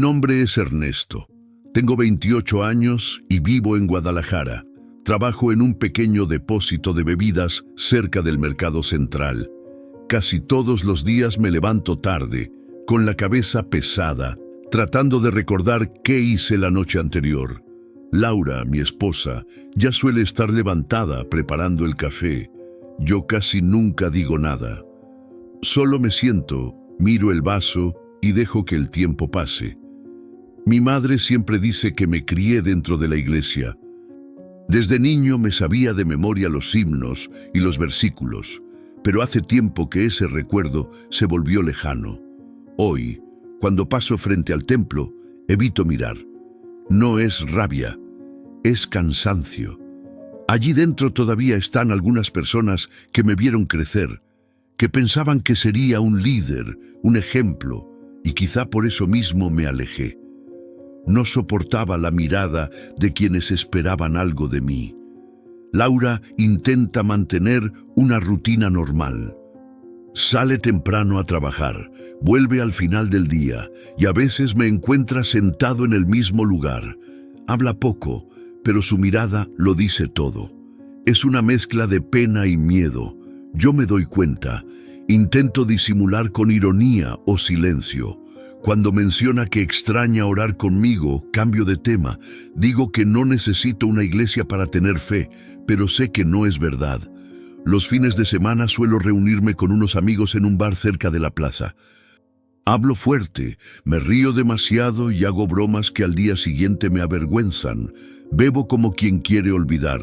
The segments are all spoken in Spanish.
nombre es Ernesto. Tengo 28 años y vivo en Guadalajara. Trabajo en un pequeño depósito de bebidas cerca del Mercado Central. Casi todos los días me levanto tarde, con la cabeza pesada, tratando de recordar qué hice la noche anterior. Laura, mi esposa, ya suele estar levantada preparando el café. Yo casi nunca digo nada. Solo me siento, miro el vaso y dejo que el tiempo pase. Mi madre siempre dice que me crié dentro de la iglesia. Desde niño me sabía de memoria los himnos y los versículos, pero hace tiempo que ese recuerdo se volvió lejano. Hoy, cuando paso frente al templo, evito mirar. No es rabia, es cansancio. Allí dentro todavía están algunas personas que me vieron crecer, que pensaban que sería un líder, un ejemplo, y quizá por eso mismo me alejé. No soportaba la mirada de quienes esperaban algo de mí. Laura intenta mantener una rutina normal. Sale temprano a trabajar, vuelve al final del día y a veces me encuentra sentado en el mismo lugar. Habla poco, pero su mirada lo dice todo. Es una mezcla de pena y miedo. Yo me doy cuenta. Intento disimular con ironía o silencio. Cuando menciona que extraña orar conmigo, cambio de tema. Digo que no necesito una iglesia para tener fe, pero sé que no es verdad. Los fines de semana suelo reunirme con unos amigos en un bar cerca de la plaza. Hablo fuerte, me río demasiado y hago bromas que al día siguiente me avergüenzan. Bebo como quien quiere olvidar.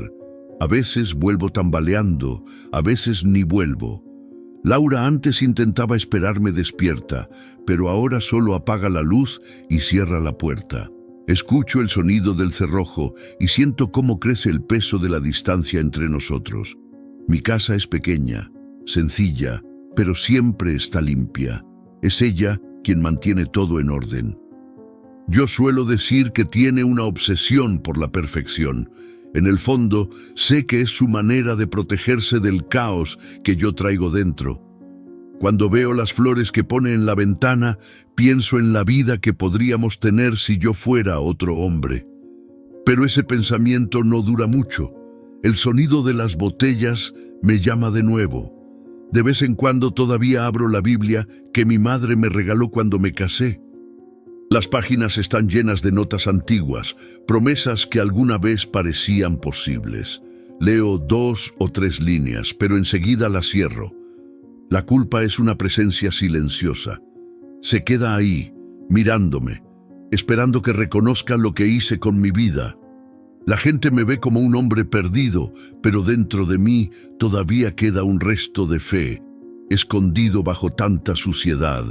A veces vuelvo tambaleando, a veces ni vuelvo. Laura antes intentaba esperarme despierta, pero ahora solo apaga la luz y cierra la puerta. Escucho el sonido del cerrojo y siento cómo crece el peso de la distancia entre nosotros. Mi casa es pequeña, sencilla, pero siempre está limpia. Es ella quien mantiene todo en orden. Yo suelo decir que tiene una obsesión por la perfección. En el fondo, sé que es su manera de protegerse del caos que yo traigo dentro. Cuando veo las flores que pone en la ventana, pienso en la vida que podríamos tener si yo fuera otro hombre. Pero ese pensamiento no dura mucho. El sonido de las botellas me llama de nuevo. De vez en cuando todavía abro la Biblia que mi madre me regaló cuando me casé. Las páginas están llenas de notas antiguas, promesas que alguna vez parecían posibles. Leo 2 o 3 líneas, pero enseguida las cierro. La culpa es una presencia silenciosa. Se queda ahí, mirándome, esperando que reconozca lo que hice con mi vida. La gente me ve como un hombre perdido, pero dentro de mí todavía queda un resto de fe, escondido bajo tanta suciedad.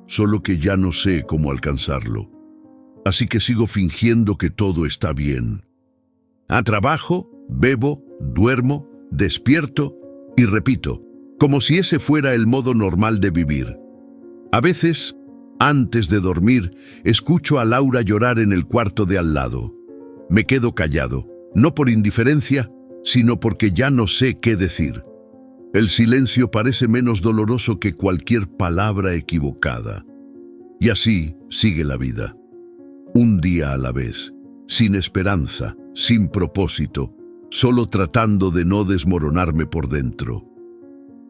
Solo que ya no sé cómo alcanzarlo. Así que sigo fingiendo que todo está bien. Trabajo, bebo, duermo, despierto y repito, como si ese fuera el modo normal de vivir. A veces, antes de dormir, escucho a Laura llorar en el cuarto de al lado. Me quedo callado, no por indiferencia, sino porque ya no sé qué decir. El silencio parece menos doloroso que cualquier palabra equivocada. Y así sigue la vida. Un día a la vez, sin esperanza, sin propósito, solo tratando de no desmoronarme por dentro.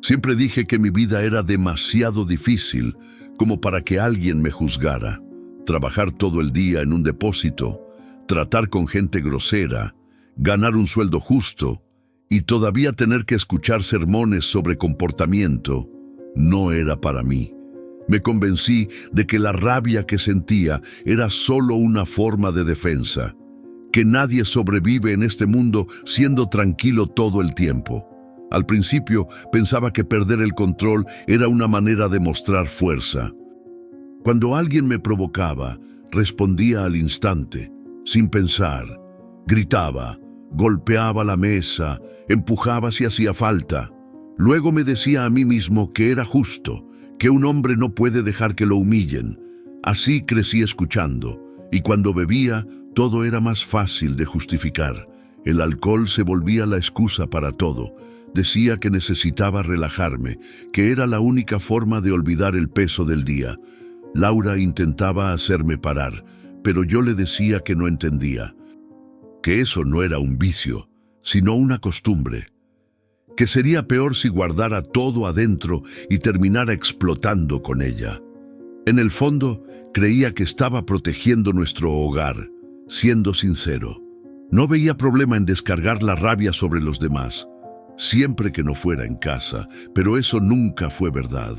Siempre dije que mi vida era demasiado difícil como para que alguien me juzgara. Trabajar todo el día en un depósito, tratar con gente grosera, ganar un sueldo justo, y todavía tener que escuchar sermones sobre comportamiento, no era para mí. Me convencí de que la rabia que sentía era solo una forma de defensa, que nadie sobrevive en este mundo siendo tranquilo todo el tiempo. Al principio pensaba que perder el control era una manera de mostrar fuerza. Cuando alguien me provocaba, respondía al instante, sin pensar, gritaba, golpeaba la mesa, empujaba si hacía falta. Luego me decía a mí mismo que era justo, que un hombre no puede dejar que lo humillen. Así crecí escuchando, y cuando bebía, todo era más fácil de justificar. El alcohol se volvía la excusa para todo. Decía que necesitaba relajarme, que era la única forma de olvidar el peso del día. Laura intentaba hacerme parar, pero yo le decía que no entendía, que eso no era un vicio, sino una costumbre, que sería peor si guardara todo adentro y terminara explotando con ella. En el fondo, creía que estaba protegiendo nuestro hogar, siendo sincero. No veía problema en descargar la rabia sobre los demás, siempre que no fuera en casa, pero eso nunca fue verdad.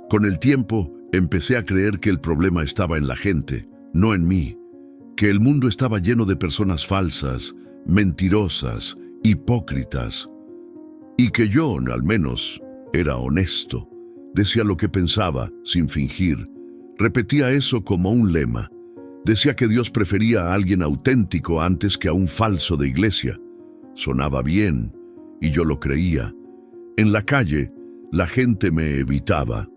Con el tiempo, empecé a creer que el problema estaba en la gente, no en mí, que el mundo estaba lleno de personas falsas, mentirosas, hipócritas, y que yo, al menos, era honesto. Decía lo que pensaba, sin fingir. Repetía eso como un lema. Decía que Dios prefería a alguien auténtico antes que a un falso de iglesia. Sonaba bien, y yo lo creía. En la calle, la gente me evitaba.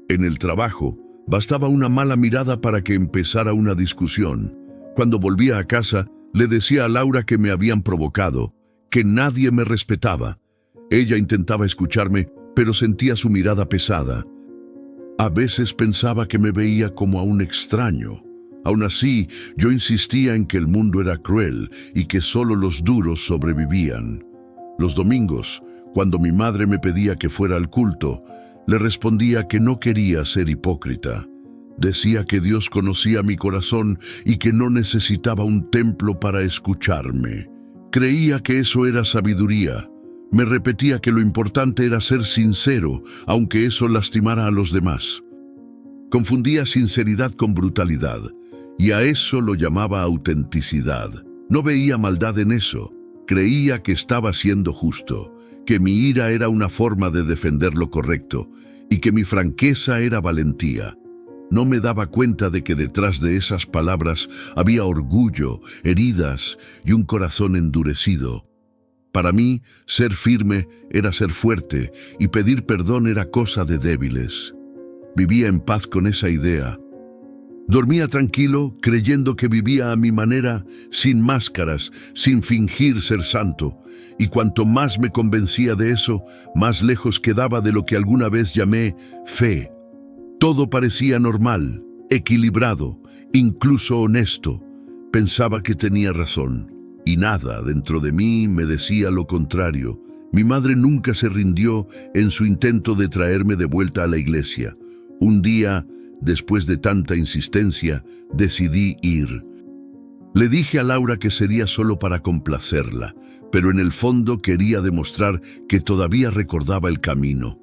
En el trabajo, bastaba una mala mirada para que empezara una discusión. Cuando volvía a casa, le decía a Laura que me habían provocado, que nadie me respetaba. Ella intentaba escucharme, pero sentía su mirada pesada. A veces pensaba que me veía como a un extraño. Aún así, yo insistía en que el mundo era cruel y que solo los duros sobrevivían. Los domingos, cuando mi madre me pedía que fuera al culto, le respondía que no quería ser hipócrita. Decía que Dios conocía mi corazón y que no necesitaba un templo para escucharme. Creía que eso era sabiduría. Me repetía que lo importante era ser sincero, aunque eso lastimara a los demás. Confundía sinceridad con brutalidad, y a eso lo llamaba autenticidad. No veía maldad en eso. Creía que estaba siendo justo, que mi ira era una forma de defender lo correcto, y que mi franqueza era valentía. No me daba cuenta de que detrás de esas palabras había orgullo, heridas y un corazón endurecido. Para mí, ser firme era ser fuerte y pedir perdón era cosa de débiles. Vivía en paz con esa idea. Dormía tranquilo, creyendo que vivía a mi manera, sin máscaras, sin fingir ser santo. Y cuanto más me convencía de eso, más lejos quedaba de lo que alguna vez llamé fe. Todo parecía normal, equilibrado, incluso honesto. Pensaba que tenía razón. Y nada dentro de mí me decía lo contrario. Mi madre nunca se rindió en su intento de traerme de vuelta a la iglesia. Un día, después de tanta insistencia, decidí ir. Le dije a Laura que sería solo para complacerla, pero en el fondo quería demostrar que todavía recordaba el camino.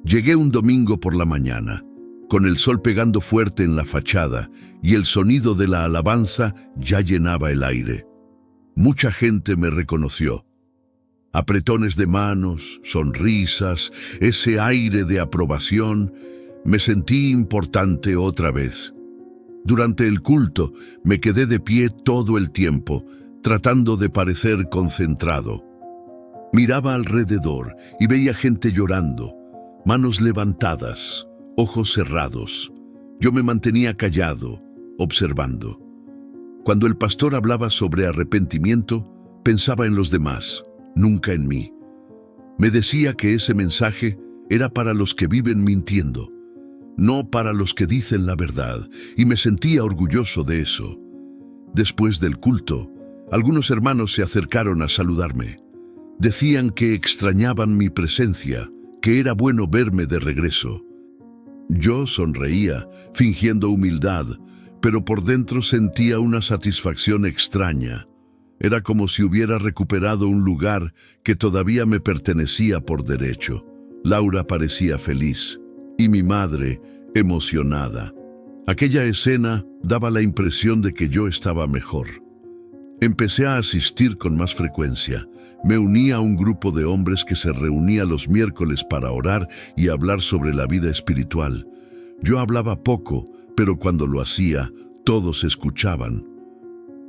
Llegué un domingo por la mañana, con el sol pegando fuerte en la fachada y el sonido de la alabanza ya llenaba el aire. Mucha gente me reconoció. Apretones de manos, sonrisas, ese aire de aprobación. Me sentí importante otra vez. Durante el culto me quedé de pie todo el tiempo, tratando de parecer concentrado. Miraba alrededor y veía gente llorando, manos levantadas, ojos cerrados. Yo me mantenía callado, observando. Cuando el pastor hablaba sobre arrepentimiento, pensaba en los demás, nunca en mí. Me decía que ese mensaje era para los que viven mintiendo, no para los que dicen la verdad, y me sentía orgulloso de eso. Después del culto, algunos hermanos se acercaron a saludarme. Decían que extrañaban mi presencia, que era bueno verme de regreso. Yo sonreía, fingiendo humildad, pero por dentro sentía una satisfacción extraña. Era como si hubiera recuperado un lugar que todavía me pertenecía por derecho. Laura parecía feliz, y mi madre, emocionada. Aquella escena daba la impresión de que yo estaba mejor. Empecé a asistir con más frecuencia. Me uní a un grupo de hombres que se reunía los miércoles para orar y hablar sobre la vida espiritual. Yo hablaba poco, pero cuando lo hacía, todos escuchaban.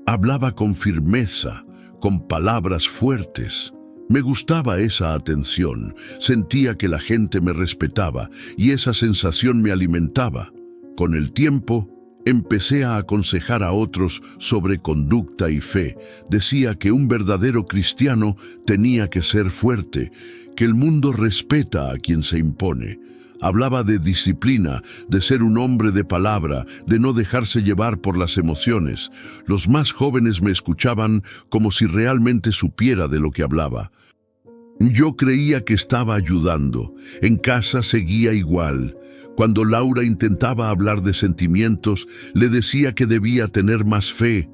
Hablaba con firmeza, con palabras fuertes. Me gustaba esa atención, sentía que la gente me respetaba y esa sensación me alimentaba. Con el tiempo, empecé a aconsejar a otros sobre conducta y fe. Decía que un verdadero cristiano tenía que ser fuerte, que el mundo respeta a quien se impone. Hablaba de disciplina, de ser un hombre de palabra, de no dejarse llevar por las emociones. Los más jóvenes me escuchaban como si realmente supiera de lo que hablaba. Yo creía que estaba ayudando. En casa seguía igual. Cuando Laura intentaba hablar de sentimientos, le decía que debía tener más fe,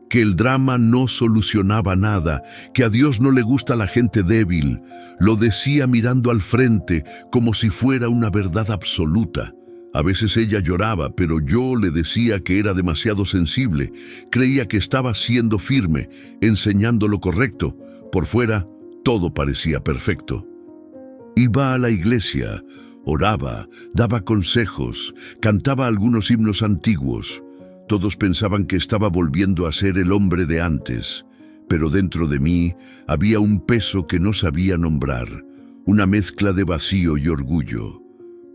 que el drama no solucionaba nada, que a Dios no le gusta la gente débil. Lo decía mirando al frente, como si fuera una verdad absoluta. A veces ella lloraba, pero yo le decía que era demasiado sensible. Creía que estaba siendo firme, enseñando lo correcto. Por fuera, todo parecía perfecto. Iba a la iglesia, oraba, daba consejos, cantaba algunos himnos antiguos. Todos pensaban que estaba volviendo a ser el hombre de antes, pero dentro de mí había un peso que no sabía nombrar, una mezcla de vacío y orgullo.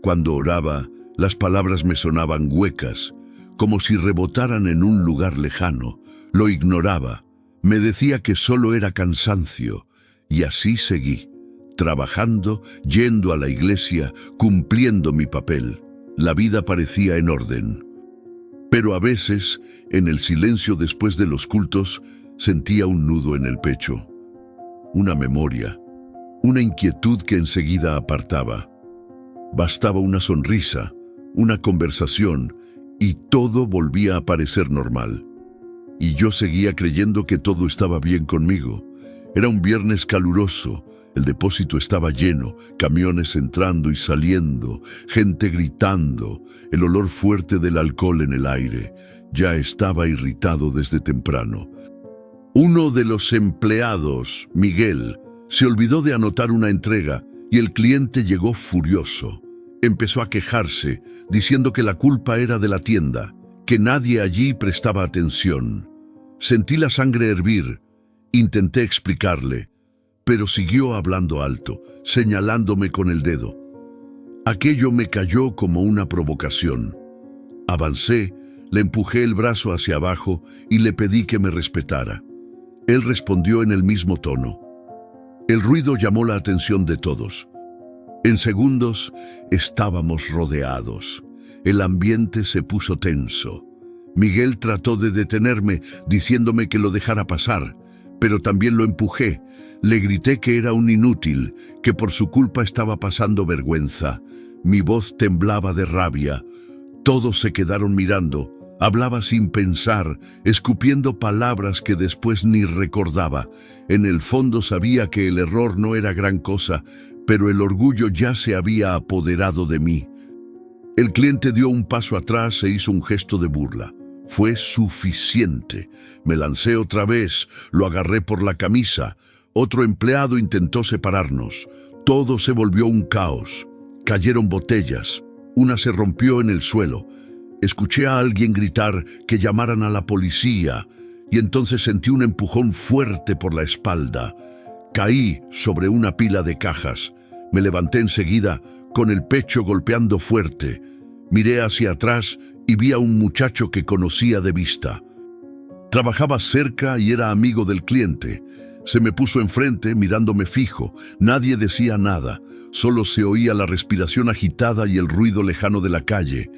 Cuando oraba, las palabras me sonaban huecas, como si rebotaran en un lugar lejano. Lo ignoraba, me decía que solo era cansancio, y así seguí, trabajando, yendo a la iglesia, cumpliendo mi papel. La vida parecía en orden. Pero a veces, en el silencio después de los cultos, sentía un nudo en el pecho, una memoria, una inquietud que enseguida apartaba. Bastaba una sonrisa, una conversación, y todo volvía a parecer normal. Y yo seguía creyendo que todo estaba bien conmigo. Era un viernes caluroso, el depósito estaba lleno, camiones entrando y saliendo, gente gritando, el olor fuerte del alcohol en el aire. Ya estaba irritado desde temprano. Uno de los empleados, Miguel, se olvidó de anotar una entrega y el cliente llegó furioso. Empezó a quejarse, diciendo que la culpa era de la tienda, que nadie allí prestaba atención. Sentí la sangre hervir. Intenté explicarle, pero siguió hablando alto, señalándome con el dedo. Aquello me cayó como una provocación. Avancé, le empujé el brazo hacia abajo y le pedí que me respetara. Él respondió en el mismo tono. El ruido llamó la atención de todos. En segundos estábamos rodeados. El ambiente se puso tenso. Miguel trató de detenerme, diciéndome que lo dejara pasar, pero también lo empujé. Le grité que era un inútil, que por su culpa estaba pasando vergüenza. Mi voz temblaba de rabia. Todos se quedaron mirando. Hablaba sin pensar, escupiendo palabras que después ni recordaba. En el fondo sabía que el error no era gran cosa, pero el orgullo ya se había apoderado de mí. El cliente dio un paso atrás e hizo un gesto de burla. Fue suficiente. Me lancé otra vez, lo agarré por la camisa. Otro empleado intentó separarnos. Todo se volvió un caos. Cayeron botellas. Una se rompió en el suelo. Escuché a alguien gritar que llamaran a la policía y entonces sentí un empujón fuerte por la espalda. Caí sobre una pila de cajas. Me levanté enseguida con el pecho golpeando fuerte. Miré hacia atrás y vi a un muchacho que conocía de vista. Trabajaba cerca y era amigo del cliente. Se me puso enfrente mirándome fijo. Nadie decía nada. Solo se oía la respiración agitada y el ruido lejano de la calle.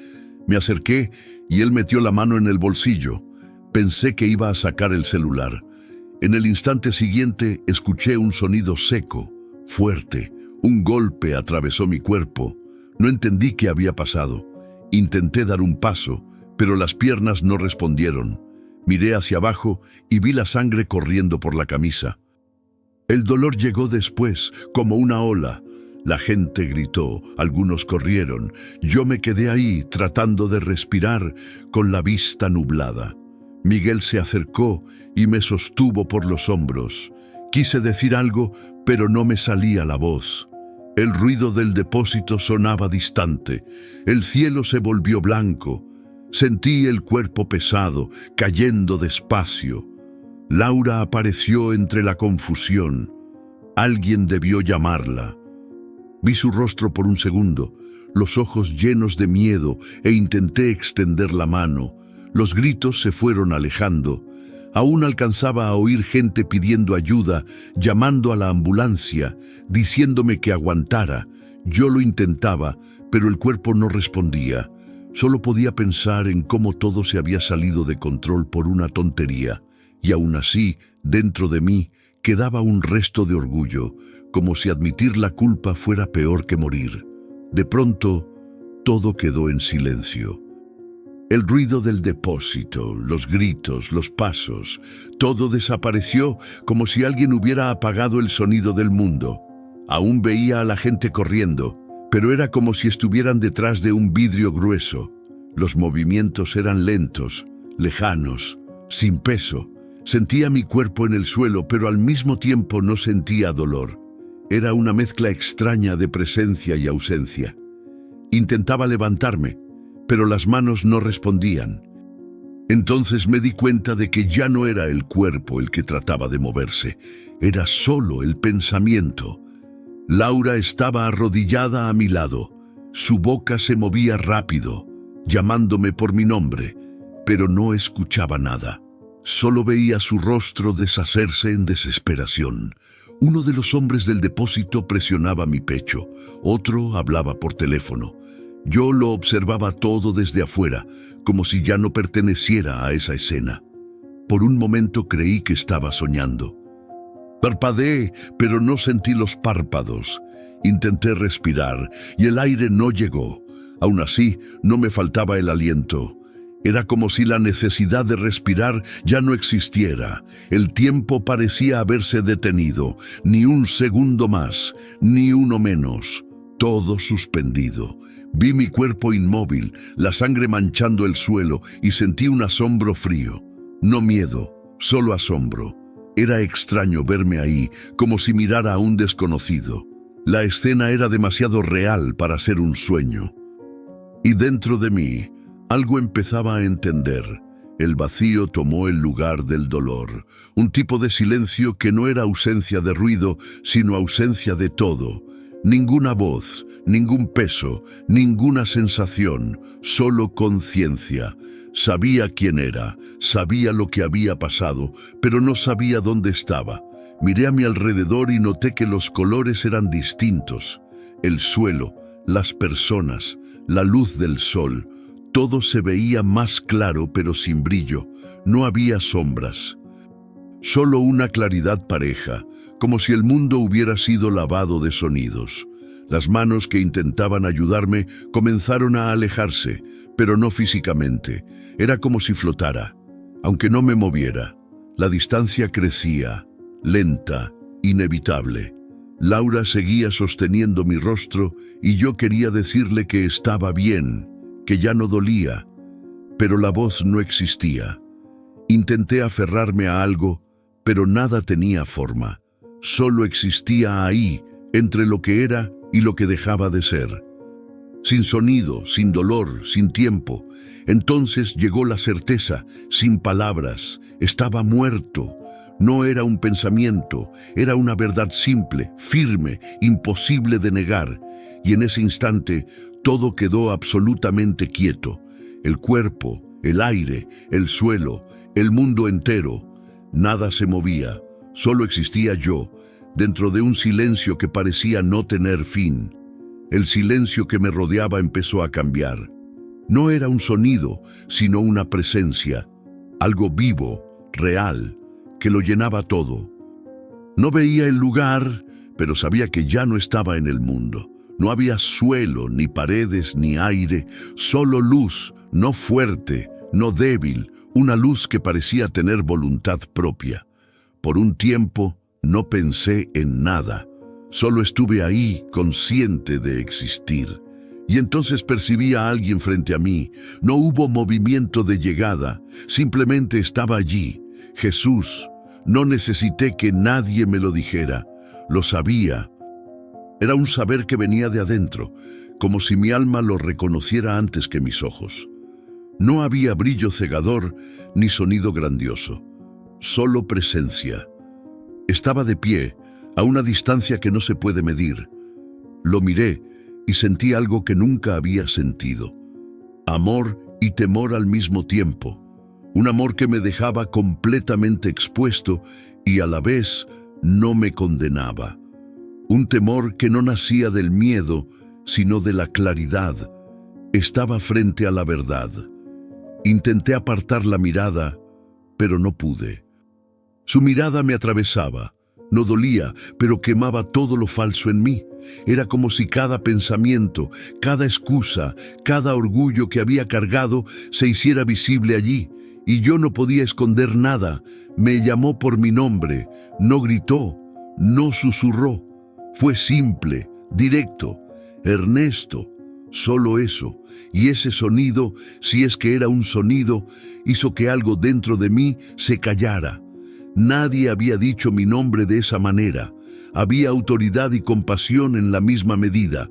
Me acerqué y él metió la mano en el bolsillo. Pensé que iba a sacar el celular. En el instante siguiente escuché un sonido seco, fuerte. Un golpe atravesó mi cuerpo. No entendí qué había pasado. Intenté dar un paso, pero las piernas no respondieron. Miré hacia abajo y vi la sangre corriendo por la camisa. El dolor llegó después, como una ola. La gente gritó, algunos corrieron. Yo me quedé ahí, tratando de respirar, con la vista nublada. Miguel se acercó y me sostuvo por los hombros. Quise decir algo, pero no me salía la voz. El ruido del depósito sonaba distante. El cielo se volvió blanco. Sentí el cuerpo pesado, cayendo despacio. Laura apareció entre la confusión. Alguien debió llamarla. Vi su rostro por un segundo, los ojos llenos de miedo, e intenté extender la mano. Los gritos se fueron alejando. Aún alcanzaba a oír gente pidiendo ayuda, llamando a la ambulancia, diciéndome que aguantara. Yo lo intentaba, pero el cuerpo no respondía. Solo podía pensar en cómo todo se había salido de control por una tontería, y aún así, dentro de mí, quedaba un resto de orgullo, como si admitir la culpa fuera peor que morir. De pronto, todo quedó en silencio. El ruido del depósito, los gritos, los pasos, todo desapareció como si alguien hubiera apagado el sonido del mundo. Aún veía a la gente corriendo, pero era como si estuvieran detrás de un vidrio grueso. Los movimientos eran lentos, lejanos, sin peso. Sentía mi cuerpo en el suelo, pero al mismo tiempo no sentía dolor. Era una mezcla extraña de presencia y ausencia. Intentaba levantarme, pero las manos no respondían. Entonces me di cuenta de que ya no era el cuerpo el que trataba de moverse, era solo el pensamiento. Laura estaba arrodillada a mi lado. Su boca se movía rápido, llamándome por mi nombre, pero no escuchaba nada. Solo veía su rostro deshacerse en desesperación. Uno de los hombres del depósito presionaba mi pecho, otro hablaba por teléfono. Yo lo observaba todo desde afuera, como si ya no perteneciera a esa escena. Por un momento creí que estaba soñando. Parpadeé, pero no sentí los párpados. Intenté respirar, y el aire no llegó. Aún así, no me faltaba el aliento. Era como si la necesidad de respirar ya no existiera. El tiempo parecía haberse detenido. Ni un segundo más, ni uno menos. Todo suspendido. Vi mi cuerpo inmóvil, la sangre manchando el suelo, y sentí un asombro frío. No miedo, solo asombro. Era extraño verme ahí, como si mirara a un desconocido. La escena era demasiado real para ser un sueño. Y dentro de mí, algo empezaba a entender. El vacío tomó el lugar del dolor. Un tipo de silencio que no era ausencia de ruido, sino ausencia de todo. Ninguna voz, ningún peso, ninguna sensación, solo conciencia. Sabía quién era, sabía lo que había pasado, pero no sabía dónde estaba. Miré a mi alrededor y noté que los colores eran distintos. El suelo, las personas, la luz del sol, todo se veía más claro pero sin brillo. No había sombras. Solo una claridad pareja, como si el mundo hubiera sido lavado de sonidos. Las manos que intentaban ayudarme comenzaron a alejarse, pero no físicamente. Era como si flotara, aunque no me moviera. La distancia crecía, lenta, inevitable. Laura seguía sosteniendo mi rostro y yo quería decirle que estaba bien, que ya no dolía, pero la voz no existía. Intenté aferrarme a algo, pero nada tenía forma. Solo existía ahí, entre lo que era y lo que dejaba de ser. Sin sonido, sin dolor, sin tiempo. Entonces llegó la certeza, sin palabras. Estaba muerto. No era un pensamiento, era una verdad simple, firme, imposible de negar. Y en ese instante, todo quedó absolutamente quieto. El cuerpo, el aire, el suelo, el mundo entero. Nada se movía, solo existía yo, dentro de un silencio que parecía no tener fin. El silencio que me rodeaba empezó a cambiar. No era un sonido, sino una presencia, algo vivo, real, que lo llenaba todo. No veía el lugar, pero sabía que ya no estaba en el mundo. No había suelo, ni paredes, ni aire, solo luz, no fuerte, no débil, una luz que parecía tener voluntad propia. Por un tiempo no pensé en nada. Solo estuve ahí, consciente de existir. Y entonces percibí a alguien frente a mí. No hubo movimiento de llegada, simplemente estaba allí. Jesús. No necesité que nadie me lo dijera. Lo sabía. Era un saber que venía de adentro, como si mi alma lo reconociera antes que mis ojos. No había brillo cegador ni sonido grandioso. Solo presencia. Estaba de pie, a una distancia que no se puede medir. Lo miré y sentí algo que nunca había sentido. Amor y temor al mismo tiempo. Un amor que me dejaba completamente expuesto y a la vez no me condenaba. Un temor que no nacía del miedo, sino de la claridad. Estaba frente a la verdad. Intenté apartar la mirada, pero no pude. Su mirada me atravesaba. No dolía, pero quemaba todo lo falso en mí. Era como si cada pensamiento, cada excusa, cada orgullo que había cargado se hiciera visible allí, y yo no podía esconder nada. Me llamó por mi nombre, no gritó, no susurró. Fue simple, directo, Ernesto, solo eso. Y ese sonido, si es que era un sonido, hizo que algo dentro de mí se callara. Nadie había dicho mi nombre de esa manera. Había autoridad y compasión en la misma medida.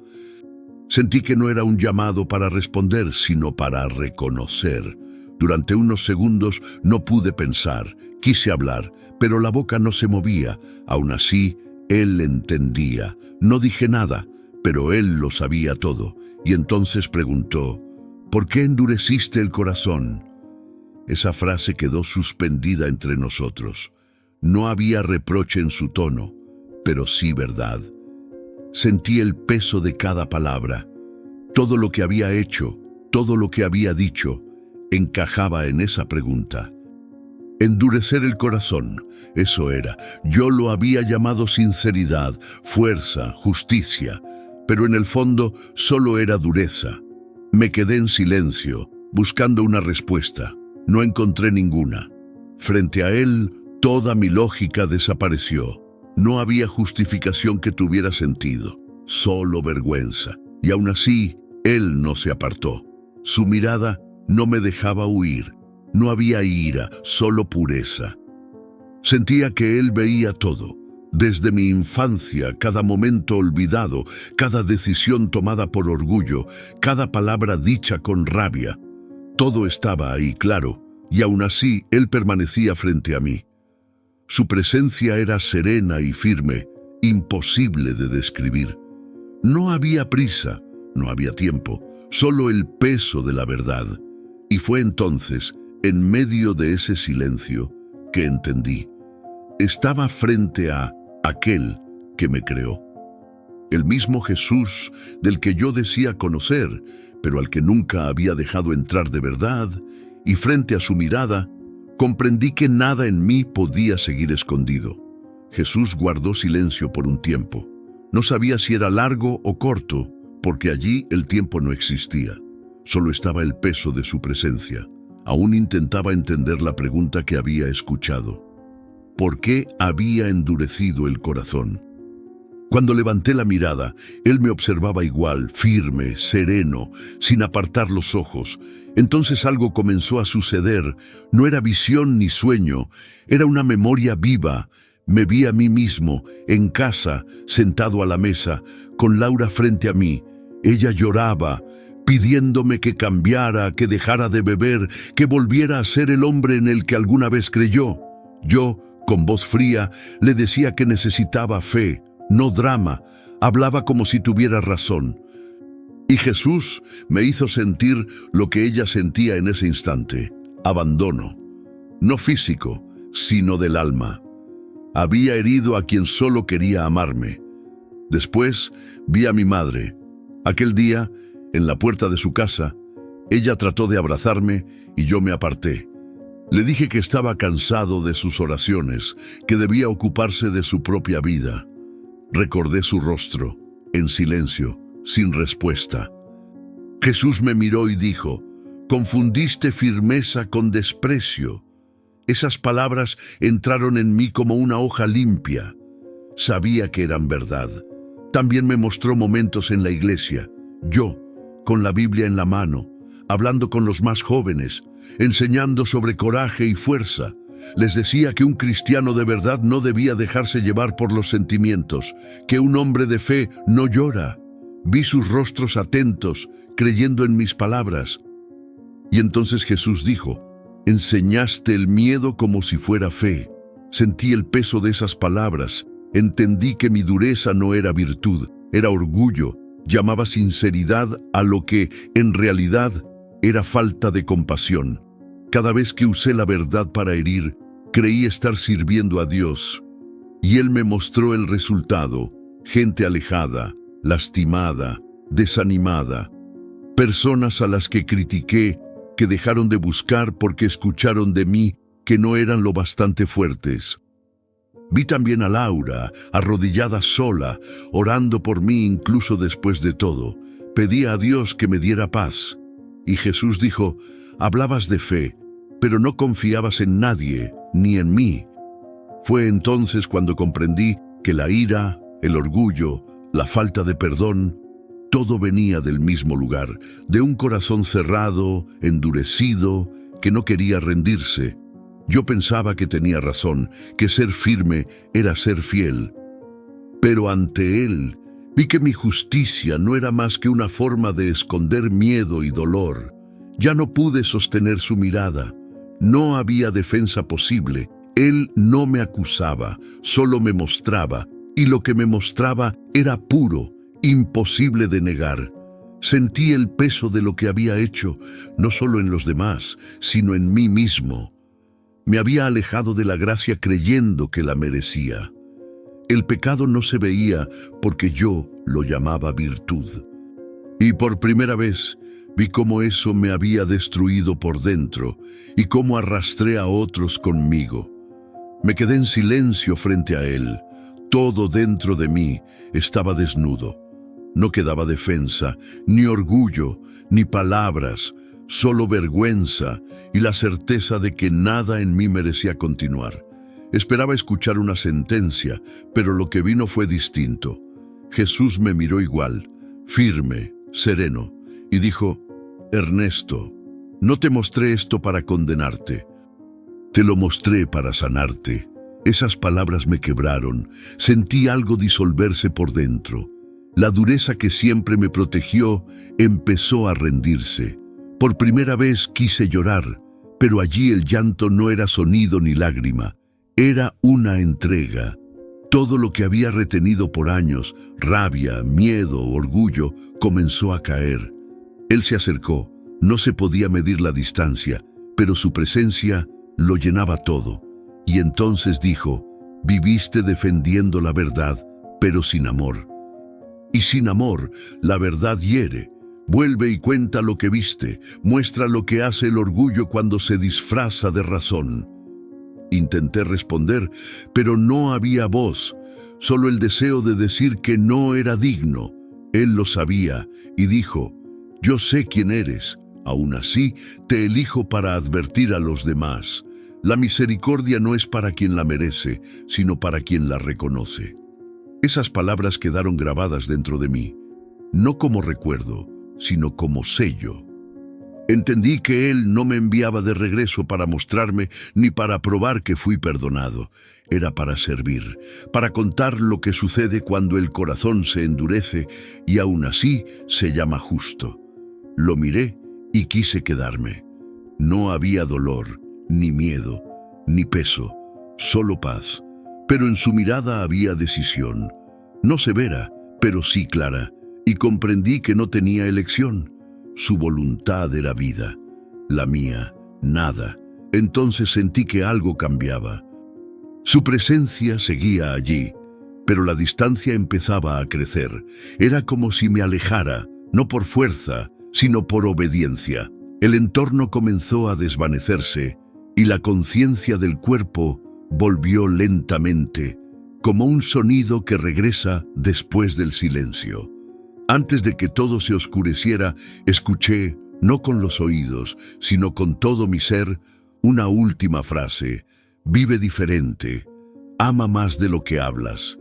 Sentí que no era un llamado para responder, sino para reconocer. Durante unos segundos no pude pensar, quise hablar, pero la boca no se movía. Aún así, él entendía. No dije nada, pero él lo sabía todo. Y entonces preguntó, ¿por qué endureciste el corazón? Esa frase quedó suspendida entre nosotros. No había reproche en su tono, pero sí verdad. Sentí el peso de cada palabra. Todo lo que había hecho, todo lo que había dicho, encajaba en esa pregunta. Endurecer el corazón, eso era. Yo lo había llamado sinceridad, fuerza, justicia, pero en el fondo solo era dureza. Me quedé en silencio, buscando una respuesta. No encontré ninguna. Frente a él, toda mi lógica desapareció. No había justificación que tuviera sentido, solo vergüenza. Y aún así, él no se apartó. Su mirada no me dejaba huir. No había ira, solo pureza. Sentía que él veía todo. Desde mi infancia, cada momento olvidado, cada decisión tomada por orgullo, cada palabra dicha con rabia. Todo estaba ahí, claro, y aún así él permanecía frente a mí. Su presencia era serena y firme, imposible de describir. No había prisa, no había tiempo, solo el peso de la verdad. Y fue entonces, en medio de ese silencio, que entendí. Estaba frente a aquel que me creó. El mismo Jesús del que yo decía conocer, pero al que nunca había dejado entrar de verdad, y frente a su mirada, comprendí que nada en mí podía seguir escondido. Jesús guardó silencio por un tiempo. No sabía si era largo o corto, porque allí el tiempo no existía. Solo estaba el peso de su presencia. Aún intentaba entender la pregunta que había escuchado. ¿Por qué había endurecido el corazón? Cuando levanté la mirada, él me observaba igual, firme, sereno, sin apartar los ojos. Entonces algo comenzó a suceder. No era visión ni sueño, era una memoria viva. Me vi a mí mismo, en casa, sentado a la mesa, con Laura frente a mí. Ella lloraba, pidiéndome que cambiara, que dejara de beber, que volviera a ser el hombre en el que alguna vez creyó. Yo, con voz fría, le decía que necesitaba fe, no drama. Hablaba como si tuviera razón. Y Jesús me hizo sentir lo que ella sentía en ese instante: abandono. No físico, sino del alma. Había herido a quien solo quería amarme. Después vi a mi madre. Aquel día, en la puerta de su casa, ella trató de abrazarme y yo me aparté. Le dije que estaba cansado de sus oraciones, que debía ocuparse de su propia vida. Recordé su rostro, en silencio, sin respuesta. Jesús me miró y dijo: «Confundiste firmeza con desprecio». Esas palabras entraron en mí como una hoja limpia. Sabía que eran verdad. También me mostró momentos en la iglesia, yo, con la Biblia en la mano, hablando con los más jóvenes, enseñando sobre coraje y fuerza. Les decía que un cristiano de verdad no debía dejarse llevar por los sentimientos, que un hombre de fe no llora. Vi sus rostros atentos, creyendo en mis palabras. Y entonces Jesús dijo: «Enseñaste el miedo como si fuera fe». Sentí el peso de esas palabras. Entendí que mi dureza no era virtud, era orgullo. Llamaba sinceridad a lo que, en realidad, era falta de compasión. Cada vez que usé la verdad para herir, creí estar sirviendo a Dios. Y Él me mostró el resultado: gente alejada, lastimada, desanimada. Personas a las que critiqué, que dejaron de buscar porque escucharon de mí que no eran lo bastante fuertes. Vi también a Laura, arrodillada sola, orando por mí incluso después de todo. Pedí a Dios que me diera paz. Y Jesús dijo, hablabas de fe, pero no confiabas en nadie, ni en mí. Fue entonces cuando comprendí que la ira, el orgullo, la falta de perdón, todo venía del mismo lugar, de un corazón cerrado, endurecido, que no quería rendirse. Yo pensaba que tenía razón, que ser firme era ser fiel. Pero ante Él, vi que mi justicia no era más que una forma de esconder miedo y dolor. Ya no pude sostener su mirada. No había defensa posible. Él no me acusaba, solo me mostraba, y lo que me mostraba era puro, imposible de negar. Sentí el peso de lo que había hecho, no solo en los demás, sino en mí mismo. Me había alejado de la gracia creyendo que la merecía. El pecado no se veía porque yo lo llamaba virtud. Y por primera vez vi cómo eso me había destruido por dentro y cómo arrastré a otros conmigo. Me quedé en silencio frente a Él. Todo dentro de mí estaba desnudo. No quedaba defensa, ni orgullo, ni palabras, solo vergüenza y la certeza de que nada en mí merecía continuar. Esperaba escuchar una sentencia, pero lo que vino fue distinto. Jesús me miró igual, firme, sereno, y dijo, Ernesto, no te mostré esto para condenarte. Te lo mostré para sanarte. Esas palabras me quebraron. Sentí algo disolverse por dentro. La dureza que siempre me protegió empezó a rendirse. Por primera vez quise llorar, pero allí el llanto no era sonido ni lágrima. Era una entrega. Todo lo que había retenido por años, rabia, miedo, orgullo, comenzó a caer. Él se acercó. No se podía medir la distancia, pero su presencia lo llenaba todo. Y entonces dijo, viviste defendiendo la verdad, pero sin amor. Y sin amor, la verdad hiere. Vuelve y cuenta lo que viste, muestra lo que hace el orgullo cuando se disfraza de razón. Intenté responder, pero no había voz, solo el deseo de decir que no era digno. Él lo sabía y dijo, yo sé quién eres, aún así te elijo para advertir a los demás. La misericordia no es para quien la merece, sino para quien la reconoce. Esas palabras quedaron grabadas dentro de mí, no como recuerdo, sino como sello. Entendí que Él no me enviaba de regreso para mostrarme ni para probar que fui perdonado. Era para servir, para contar lo que sucede cuando el corazón se endurece y aún así se llama justo. Lo miré y quise quedarme. No había dolor, ni miedo, ni peso, solo paz. Pero en su mirada había decisión, no severa, pero sí clara, y comprendí que no tenía elección. Su voluntad era vida, la mía, nada. Entonces sentí que algo cambiaba. Su presencia seguía allí, pero la distancia empezaba a crecer. Era como si me alejara, no por fuerza, sino por obediencia. El entorno comenzó a desvanecerse y la conciencia del cuerpo volvió lentamente, como un sonido que regresa después del silencio. Antes de que todo se oscureciera, escuché, no con los oídos, sino con todo mi ser, una última frase: vive diferente, ama más de lo que hablas.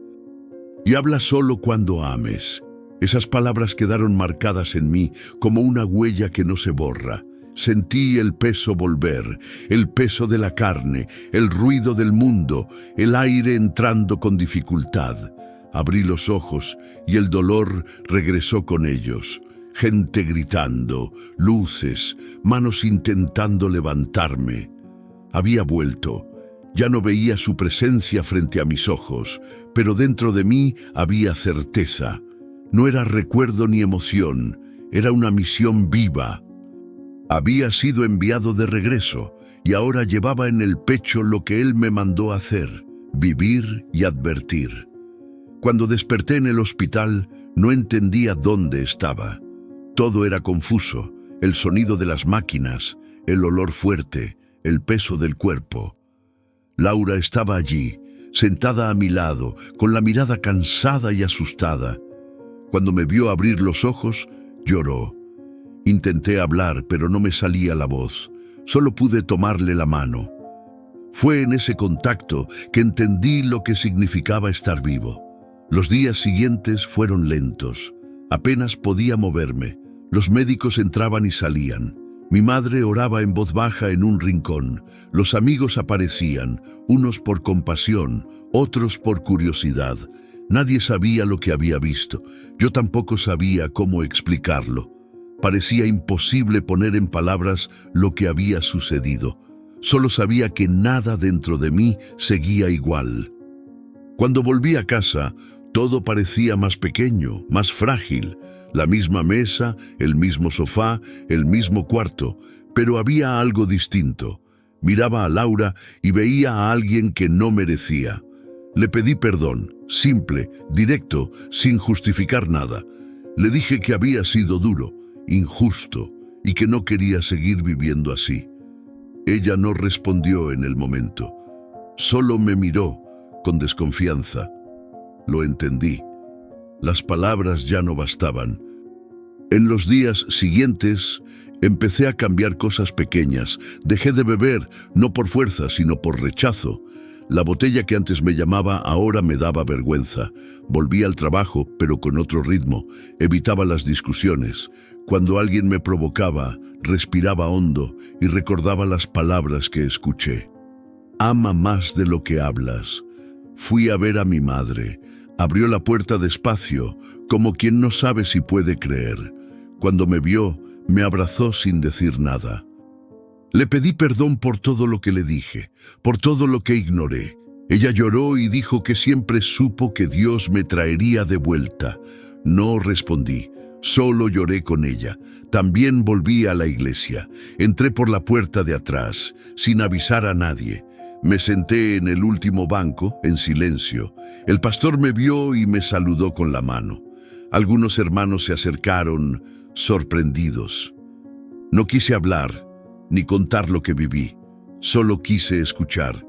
Y habla solo cuando ames. Esas palabras quedaron marcadas en mí como una huella que no se borra. Sentí el peso volver, el peso de la carne, el ruido del mundo, el aire entrando con dificultad. Abrí los ojos y el dolor regresó con ellos. Gente gritando, luces, manos intentando levantarme. Había vuelto. Ya no veía su presencia frente a mis ojos, pero dentro de mí había certeza. No era recuerdo ni emoción, era una misión viva. Había sido enviado de regreso y ahora llevaba en el pecho lo que Él me mandó hacer, vivir y advertir. Cuando desperté en el hospital, no entendía dónde estaba. Todo era confuso, el sonido de las máquinas, el olor fuerte, el peso del cuerpo. Laura estaba allí, sentada a mi lado, con la mirada cansada y asustada. Cuando me vio abrir los ojos, lloró. Intenté hablar, pero no me salía la voz. Solo pude tomarle la mano. Fue en ese contacto que entendí lo que significaba estar vivo. Los días siguientes fueron lentos. Apenas podía moverme. Los médicos entraban y salían. Mi madre oraba en voz baja en un rincón. Los amigos aparecían, unos por compasión, otros por curiosidad. Nadie sabía lo que había visto. Yo tampoco sabía cómo explicarlo. Parecía imposible poner en palabras lo que había sucedido. Solo sabía que nada dentro de mí seguía igual. Cuando volví a casa, todo parecía más pequeño, más frágil. La misma mesa, el mismo sofá, el mismo cuarto, pero había algo distinto. Miraba a Laura y veía a alguien que no merecía. Le pedí perdón, simple, directo, sin justificar nada. Le dije que había sido duro, injusto, y que no quería seguir viviendo así. Ella no respondió en el momento. Solo me miró con desconfianza. Lo entendí. Las palabras ya no bastaban. En los días siguientes, empecé a cambiar cosas pequeñas. Dejé de beber, no por fuerza, sino por rechazo. La botella que antes me llamaba ahora me daba vergüenza. Volví al trabajo, pero con otro ritmo. Evitaba las discusiones. Cuando alguien me provocaba, respiraba hondo y recordaba las palabras que escuché. Ama más de lo que hablas. Fui a ver a mi madre. Abrió la puerta despacio, como quien no sabe si puede creer. Cuando me vio, me abrazó sin decir nada. Le pedí perdón por todo lo que le dije, por todo lo que ignoré. Ella lloró y dijo que siempre supo que Dios me traería de vuelta. No respondí, solo lloré con ella. También volví a la iglesia. Entré por la puerta de atrás, sin avisar a nadie. Me senté en el último banco, en silencio. El pastor me vio y me saludó con la mano. Algunos hermanos se acercaron, sorprendidos. No quise hablar, ni contar lo que viví. Solo quise escuchar.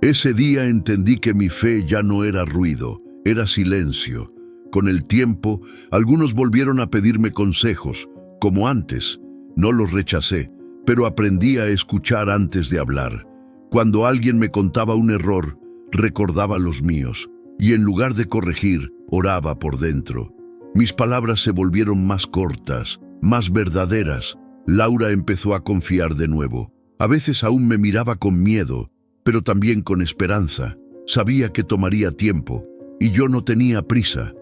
Ese día entendí que mi fe ya no era ruido, era silencio. Con el tiempo, algunos volvieron a pedirme consejos, como antes. No los rechacé, pero aprendí a escuchar antes de hablar. Cuando alguien me contaba un error, recordaba los míos, y en lugar de corregir, oraba por dentro. Mis palabras se volvieron más cortas, más verdaderas. Laura empezó a confiar de nuevo. A veces aún me miraba con miedo, pero también con esperanza. Sabía que tomaría tiempo, y yo no tenía prisa.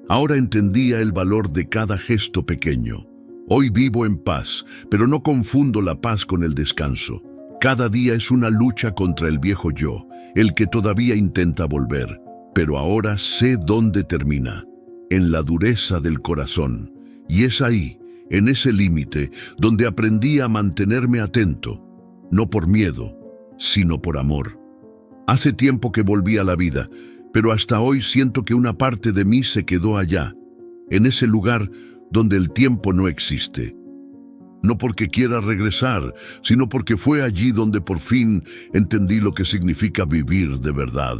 Ahora entendía el valor de cada gesto pequeño. Hoy vivo en paz, pero no confundo la paz con el descanso. Cada día es una lucha contra el viejo yo, el que todavía intenta volver, pero ahora sé dónde termina, en la dureza del corazón. Y es ahí, en ese límite, donde aprendí a mantenerme atento, no por miedo, sino por amor. Hace tiempo que volví a la vida, pero hasta hoy siento que una parte de mí se quedó allá, en ese lugar donde el tiempo no existe. No porque quiera regresar, sino porque fue allí donde por fin entendí lo que significa vivir de verdad.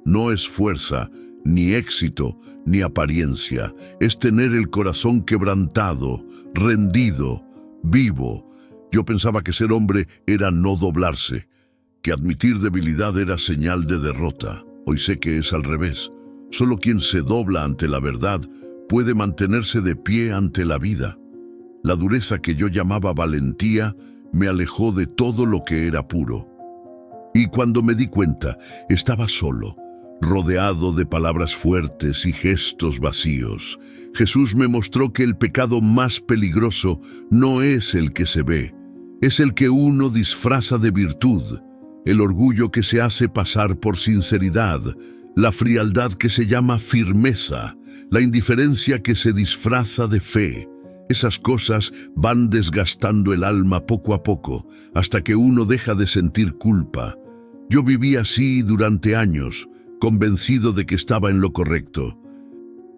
No es fuerza, ni éxito, ni apariencia. Es tener el corazón quebrantado, rendido, vivo. Yo pensaba que ser hombre era no doblarse, que admitir debilidad era señal de derrota. Hoy sé que es al revés. Solo quien se dobla ante la verdad puede mantenerse de pie ante la vida. La dureza que yo llamaba valentía me alejó de todo lo que era puro. Y cuando me di cuenta, estaba solo, rodeado de palabras fuertes y gestos vacíos. Jesús me mostró que el pecado más peligroso no es el que se ve, es el que uno disfraza de virtud, el orgullo que se hace pasar por sinceridad, la frialdad que se llama firmeza, la indiferencia que se disfraza de fe. Esas cosas van desgastando el alma poco a poco, hasta que uno deja de sentir culpa. Yo viví así durante años, convencido de que estaba en lo correcto.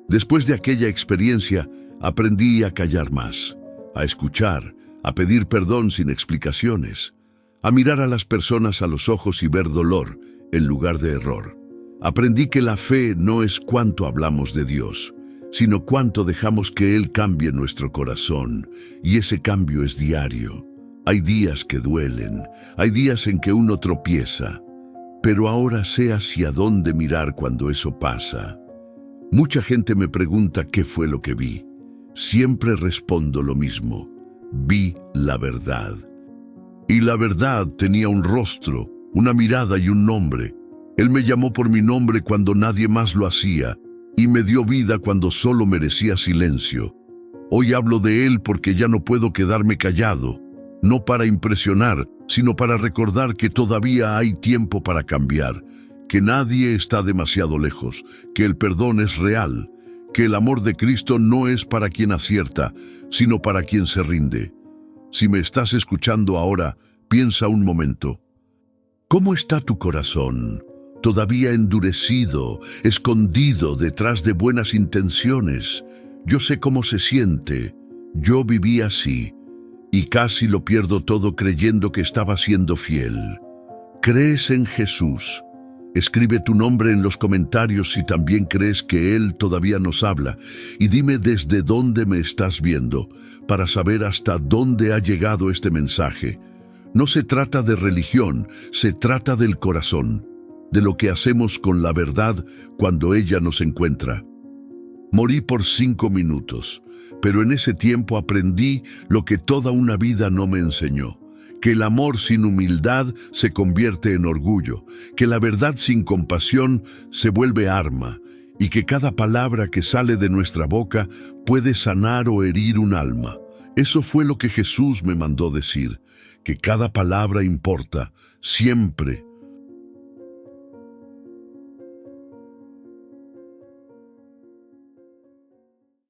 Después de aquella experiencia, aprendí a callar más, a escuchar, a pedir perdón sin explicaciones, a mirar a las personas a los ojos y ver dolor en lugar de error. Aprendí que la fe no es cuánto hablamos de Dios, sino cuánto dejamos que Él cambie nuestro corazón, y ese cambio es diario. Hay días que duelen, hay días en que uno tropieza, pero ahora sé hacia dónde mirar cuando eso pasa. Mucha gente me pregunta qué fue lo que vi. Siempre respondo lo mismo: vi la verdad. Y la verdad tenía un rostro, una mirada y un nombre. Él me llamó por mi nombre cuando nadie más lo hacía, y me dio vida cuando solo merecía silencio. Hoy hablo de Él porque ya no puedo quedarme callado, no para impresionar, sino para recordar que todavía hay tiempo para cambiar, que nadie está demasiado lejos, que el perdón es real, que el amor de Cristo no es para quien acierta, sino para quien se rinde. Si me estás escuchando ahora, piensa un momento. ¿Cómo está tu corazón? ¿Todavía endurecido, escondido detrás de buenas intenciones? Yo sé cómo se siente. Yo viví así, y casi lo pierdo todo creyendo que estaba siendo fiel. ¿Crees en Jesús? Escribe tu nombre en los comentarios si también crees que Él todavía nos habla, y dime desde dónde me estás viendo, para saber hasta dónde ha llegado este mensaje. No se trata de religión, se trata del corazón, de lo que hacemos con la verdad cuando ella nos encuentra. Morí por 5 minutos, pero en ese tiempo aprendí lo que toda una vida no me enseñó: que el amor sin humildad se convierte en orgullo, que la verdad sin compasión se vuelve arma, y que cada palabra que sale de nuestra boca puede sanar o herir un alma. Eso fue lo que Jesús me mandó decir, que cada palabra importa, siempre,